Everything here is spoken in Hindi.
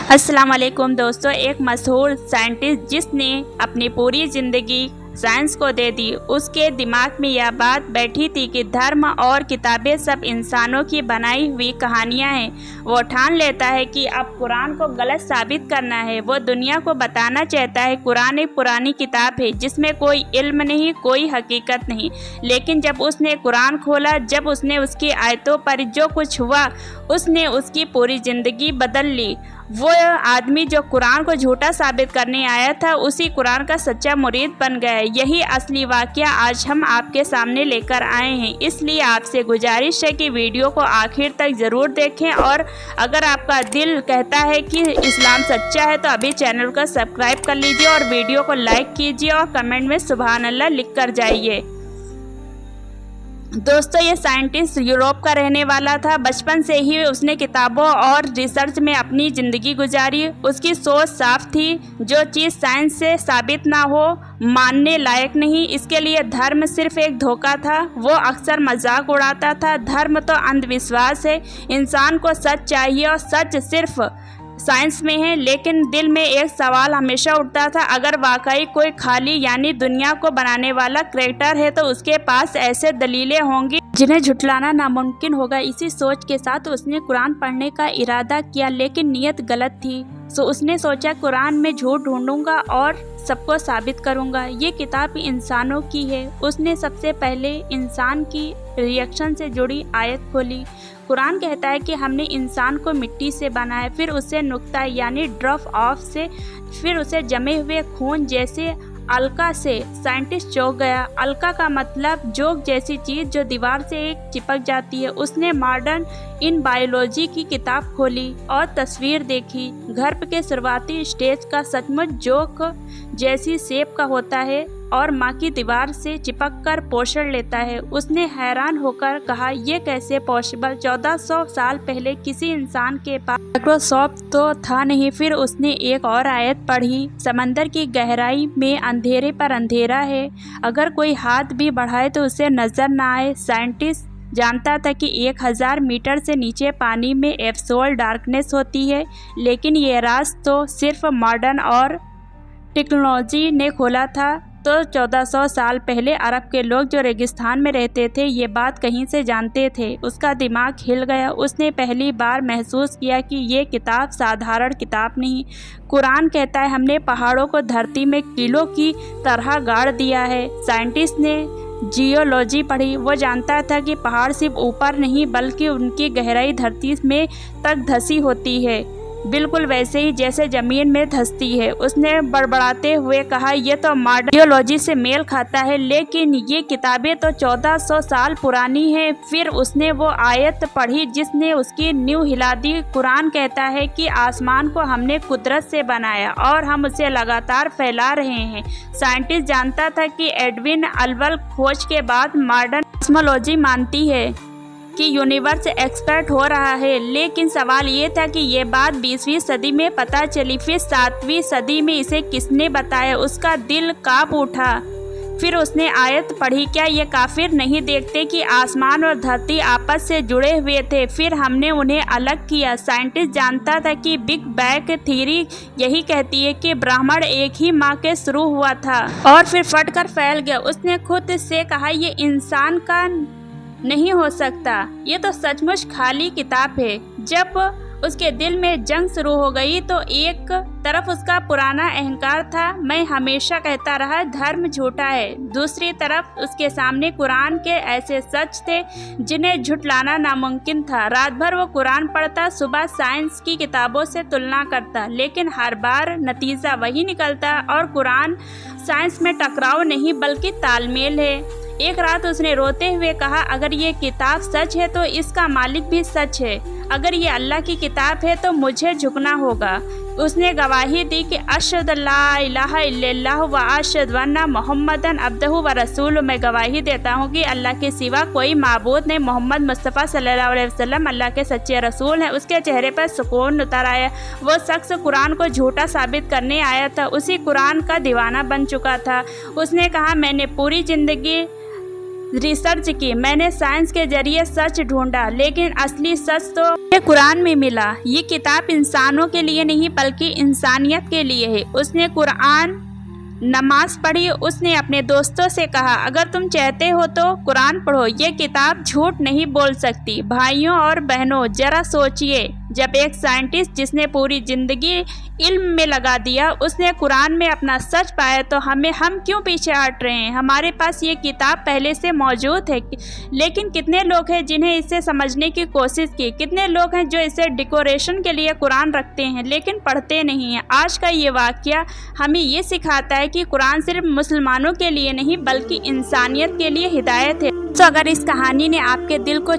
अस्सलाम वालेकुम दोस्तों। एक मशहूर साइंटिस्ट जिसने अपनी पूरी ज़िंदगी साइंस को दे दी, उसके दिमाग में यह बात बैठी थी कि धर्म और किताबें सब इंसानों की बनाई हुई कहानियां हैं। वो ठान लेता है कि अब कुरान को गलत साबित करना है। वो दुनिया को बताना चाहता है कुरान एक पुरानी किताब है जिसमें कोई इल्म नहीं, कोई हकीकत नहीं। लेकिन जब उसने कुरान खोला, जब उसने उसकी आयतों पर जो कुछ हुआ, उसने उसकी पूरी ज़िंदगी बदल ली। वो आदमी जो कुरान को झूठा साबित करने आया था, उसी कुरान का सच्चा मुरीद बन गया। यही असली वाकया आज हम आपके सामने लेकर आए हैं। इसलिए आपसे गुजारिश है कि वीडियो को आखिर तक ज़रूर देखें, और अगर आपका दिल कहता है कि इस्लाम सच्चा है तो अभी चैनल को सब्सक्राइब कर लीजिए और वीडियो को लाइक कीजिए और कमेंट में सुभान अल्लाह लिख कर जाइए। दोस्तों, ये साइंटिस्ट यूरोप का रहने वाला था। बचपन से ही उसने किताबों और रिसर्च में अपनी ज़िंदगी गुजारी। उसकी सोच साफ थी, जो चीज़ साइंस से साबित ना हो मानने लायक नहीं। इसके लिए धर्म सिर्फ एक धोखा था। वो अक्सर मजाक उड़ाता था, धर्म तो अंधविश्वास है, इंसान को सच चाहिए और सच सिर्फ साइंस में है। लेकिन दिल में एक सवाल हमेशा उठता था, अगर वाकई कोई खाली यानी दुनिया को बनाने वाला क्रिएटर है तो उसके पास ऐसे दलीलें होंगी जिन्हें झुटलाना नामुमकिन होगा। इसी सोच के साथ उसने कुरान पढ़ने का इरादा किया, लेकिन नीयत गलत थी। तो उसने सोचा कुरान में झूठ ढूंढूंगा और सबको साबित करूंगा। ये किताब इंसानों की है। उसने सबसे पहले इंसान की रिएक्शन से जुड़ी आयत खोली। कुरान कहता है कि हमने इंसान को मिट्टी से बनाया, फिर उसे नुक्ता यानी ड्रॉप ऑफ से, फिर उसे जमे हुए खून जैसे अलका से। साइंटिस्ट चौंक गया। अलका का मतलब जोक जैसी चीज़ जो दीवार से एक चिपक जाती है। उसने मॉडर्न इन बायोलॉजी की किताब खोली और तस्वीर देखी। गर्भ के शुरुआती स्टेज का सचमुच जोक जैसी शेप का होता है और माँ की दीवार से चिपक कर पोषण लेता है। उसने हैरान होकर कहा, यह कैसे पॉसिबल? 1400 साल पहले किसी इंसान के पास माइक्रोस्कोप तो था नहीं। फिर उसने एक और आयत पढ़ी, समंदर की गहराई में अंधेरे पर अंधेरा है, अगर कोई हाथ भी बढ़ाए तो उसे नजर ना आए। साइंटिस्ट जानता था कि 1000 मीटर से नीचे पानी में एब्सोल्यूट डार्कनेस होती है, लेकिन ये राज तो सिर्फ मॉडर्न और टेक्नोलॉजी ने खोला था। तो 1400 साल पहले अरब के लोग जो रेगिस्तान में रहते थे, ये बात कहीं से जानते थे। उसका दिमाग हिल गया। उसने पहली बार महसूस किया कि ये किताब साधारण किताब नहीं। कुरान कहता है हमने पहाड़ों को धरती में किलों की तरह गाड़ दिया है। साइंटिस्ट ने जियोलॉजी पढ़ी। वो जानता था कि पहाड़ सिर्फ ऊपर नहीं बल्कि उनकी गहराई धरती में तक धसी होती है, बिल्कुल वैसे ही जैसे ज़मीन में धंसती है। उसने बड़बड़ाते हुए कहा, यह तो मॉडर्न जियोलॉजी से मेल खाता है, लेकिन ये किताबें तो 1400 साल पुरानी हैं। फिर उसने वो आयत पढ़ी जिसने उसकी नींव हिला दी। कुरान कहता है कि आसमान को हमने कुदरत से बनाया और हम उसे लगातार फैला रहे हैं। साइंटिस्ट जानता था कि एडविन अल्बल खोज के बाद मॉडर्न कॉस्मोलॉजी मानती है कि यूनिवर्स एक्सपर्ट हो रहा है। लेकिन सवाल ये था कि ये बात 20वीं सदी में पता चली, फिर 7वीं सदी में इसे किसने बताया? उसका दिल कांप उठा। फिर उसने आयत पढ़ी, क्या ये काफिर नहीं देखते कि आसमान और धरती आपस से जुड़े हुए थे, फिर हमने उन्हें अलग किया। साइंटिस्ट जानता था कि बिग बैंग थ्योरी यही कहती है कि ब्रह्मांड एक ही माँ के शुरू हुआ था और फिर फटकर फैल गया। उसने खुद से कहा, ये इंसान का नहीं हो सकता, ये तो सचमुच खाली किताब है। जब उसके दिल में जंग शुरू हो गई तो एक तरफ उसका पुराना अहंकार था, मैं हमेशा कहता रहा धर्म झूठा है। दूसरी तरफ उसके सामने कुरान के ऐसे सच थे जिन्हें झुटलाना नामुमकिन था। रात भर वो कुरान पढ़ता, सुबह साइंस की किताबों से तुलना करता, लेकिन हर बार नतीजा वही निकलता और कुरान साइंस में टकराव नहीं बल्कि तालमेल है। एक रात उसने रोते हुए कहा, अगर ये किताब सच है तो इसका मालिक भी सच है। अगर ये अल्लाह की किताब है तो मुझे झुकना होगा। उसने गवाही दी कि अशहदु ला इलाहा इल्लल्लाह व अशहदु अन्ना मुहम्मदन अब्दुहु व रसूलुहु। मैं गवाही देता हूँ कि अल्लाह के सिवा कोई माबूद नहीं, मोहम्मद मुस्तफ़ा सल्लल्लाहु अलैहि वसल्लम अल्लाह के सच्चे रसूल हैं। उसके चेहरे पर सुकून उतर आया। वो शख्स कुरान को झूठा साबित करने आया था, उसी कुरान का दीवाना बन चुका था। उसने कहा, मैंने पूरी ज़िंदगी रिसर्च की, मैंने साइंस के जरिए सच ढूंढा, लेकिन असली सच तो ये कुरान में मिला। ये किताब इंसानों के लिए नहीं बल्कि इंसानियत के लिए है। उसने कुरान नमाज पढ़ी। उसने अपने दोस्तों से कहा, अगर तुम चाहते हो तो कुरान पढ़ो, ये किताब झूठ नहीं बोल सकती। भाइयों और बहनों, जरा सोचिए, जब एक साइंटिस्ट जिसने पूरी ज़िंदगी इल्म में लगा दिया, उसने कुरान में अपना सच पाया, तो हम क्यों पीछे हट रहे हैं? हमारे पास ये किताब पहले से मौजूद है, लेकिन कितने लोग हैं जिन्हें इसे समझने की कोशिश की? कितने लोग हैं जो इसे डेकोरेशन के लिए कुरान रखते हैं लेकिन पढ़ते नहीं हैं? आज का ये वाक़या हमें ये सिखाता है कि कुरान सिर्फ मुसलमानों के लिए नहीं बल्कि इंसानियत के लिए हिदायत है। तो अगर इस कहानी ने आपके दिल को